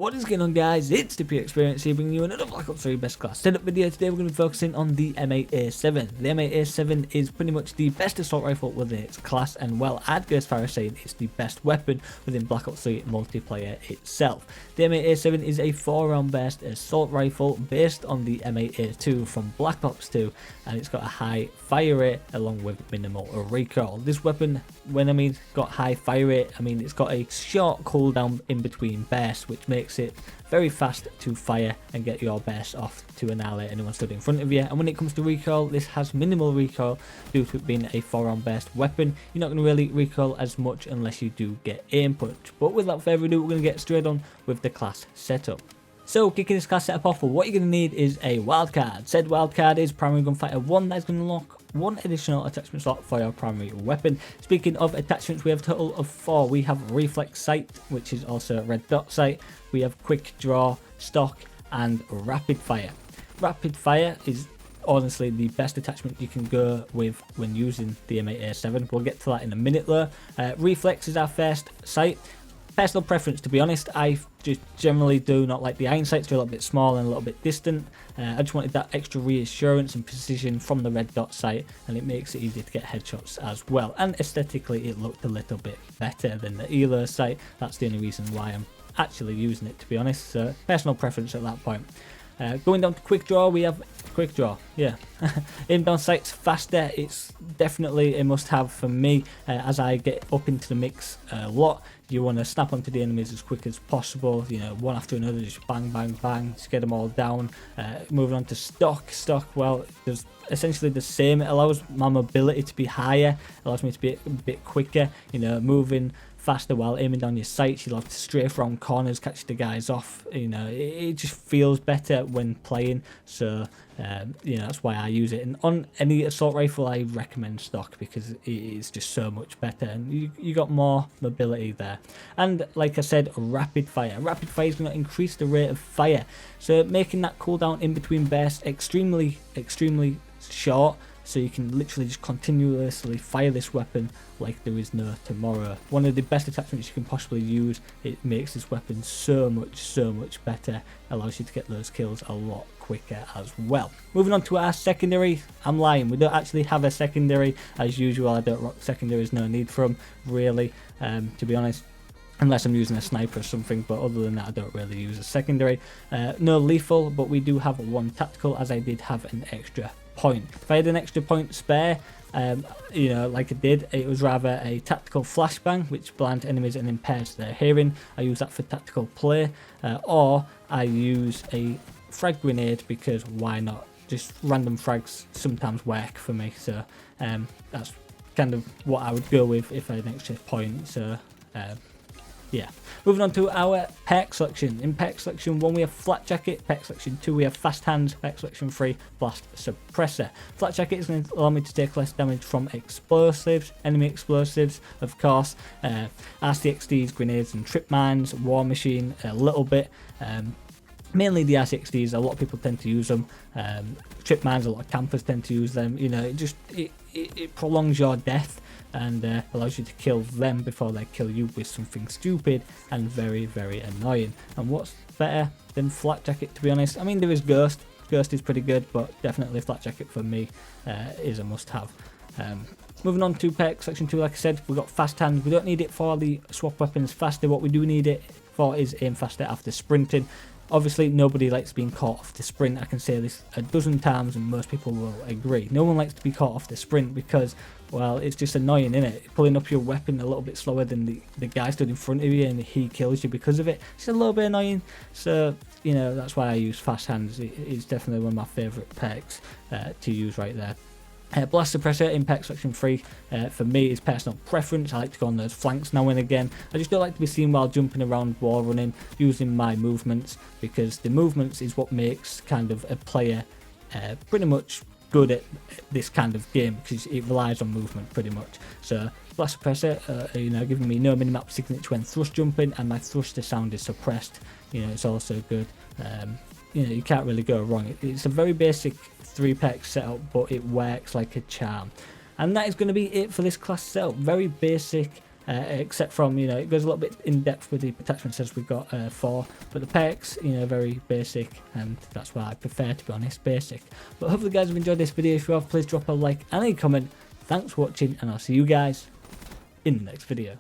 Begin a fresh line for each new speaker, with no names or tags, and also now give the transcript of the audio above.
What is going on, guys? It's the Experience here, bringing you another Black Ops 3 best class setup video. Today we're going to be focusing on the M8A7. The M8A7 is pretty much the best assault rifle within its class, and well, I'd go as far as saying it's the best weapon within Black Ops 3 multiplayer itself. The M8A7 is a 4-round burst assault rifle based on the M8A2 from Black Ops 2, and it's got a high fire rate along with minimal recoil. This weapon, when I mean got high fire rate, I mean it's got a short cooldown in between bursts, which makes it very fast to fire and get your burst off to annihilate anyone stood in front of you. And when it comes to recoil, this has minimal recoil due to it being a 4-round burst weapon. You're not going to really recoil as much unless you do get aim punch. But without further ado, we're going to get straight on with the class setup. So, kicking this class setup off, what you're going to need is a wildcard. Said wildcard is Primary Gunfighter 1 that is going to unlock one additional attachment slot for your primary weapon. Speaking of attachments, we have a total of 4. We have Reflex Sight, which is also Red Dot Sight. We have Quick Draw, Stock, and Rapid Fire. Rapid Fire is honestly the best attachment you can go with when using the M8A7. We'll get to that in a minute though. Reflex is our first sight. Personal preference, to be honest, I just generally do not like the iron sights. They're a little bit small and a little bit distant. I just wanted that extra reassurance and precision from the red dot sight, and it makes it easier to get headshots as well. And aesthetically, it looked a little bit better than the ELO sight. That's the only reason why I'm actually using it, to be honest. So personal preference at that point. Going down to quick draw, we have quick draw. Yeah, inbound sight's faster. It's definitely a must-have for me as I get up into the mix a lot. You want to snap onto the enemies as quick as possible. You know, one after another, just bang, bang, bang, just get them all down. Moving on to stock. Stock, well, there's essentially the same. It allows my mobility to be higher. Allows me to be a bit quicker. You know, moving faster while aiming down your sights. You'll have to strafe around corners, catch the guys off. You know, it just feels better when playing. So you know, that's why I use it. And on any assault rifle, I recommend stock because it is just so much better, and you got more mobility there. And like I said, rapid fire. Rapid fire is going to increase the rate of fire, so making that cooldown in between bursts extremely short. So you can literally just continuously fire this weapon like there is no tomorrow. One of the best attachments you can possibly use. It makes this weapon so much better. Allows you to get those kills a lot quicker as well. Moving on to our secondary. I'm lying, we don't actually have a secondary. As usual, I don't rock secondaries, no need for them really, to be honest. Unless I'm using a sniper or something, but other than that, I don't really use a secondary. No lethal, but we do have one tactical, as I did have an extra point. If I had an extra point spare, you know, like I did, it was rather a tactical flashbang, which blinds enemies and impairs their hearing. I use that for tactical play, or I use a frag grenade because why not? Just random frags sometimes work for me, so that's kind of what I would go with if I had an extra point. So yeah, moving on to our perk selection. In perk selection 1 we have flat jacket, perk selection 2 we have fast hands, perk selection 3 blast suppressor. Flat jacket is going to allow me to take less damage from explosives, enemy explosives of course, RCXDs, grenades and trip mines, war machine a little bit, mainly the RCXDs. A lot of people tend to use them. Trip mines, a lot of campers tend to use them. You know, it prolongs your death and allows you to kill them before they kill you with something stupid and very annoying. And what's better than flat jacket, to be honest? I mean, there is ghost. Ghost is pretty good, but definitely flat jacket for me is a must-have. Moving on to perk section 2, like I said, we've got fast hands. We don't need it for the swap weapons faster. What we do need it for is aim faster after sprinting. Obviously, nobody likes being caught off the sprint. I can say this a dozen times and most people will agree. No one likes to be caught off the sprint because, well, it's just annoying, isn't it? Pulling up your weapon a little bit slower than the guy stood in front of you and he kills you because of it. It's a little bit annoying. So, you know, that's why I use fast hands. It's definitely one of my favourite perks to use right there. Blast suppressor in perk section 3 for me is personal preference. I like to go on those flanks now and again. I just don't like to be seen while jumping around, wall running, using my movements, because the movements is what makes kind of a player pretty much good at this kind of game, because it relies on movement pretty much. So blast suppressor, you know, giving me no minimap signature when thrust jumping, and my thruster sound is suppressed. You know, it's also good. You know, you can't really go wrong. It's a very basic 3-perk setup, but it works like a charm. And that is going to be it for this class setup. Very basic, except from, you know, it goes a little bit in depth with the attachments as we've got 4, but the perks, you know, very basic, and that's why I prefer, to be honest, basic. But hopefully guys have enjoyed this video. If you have, please drop a like and a comment. Thanks for watching, and I'll see you guys in the next video.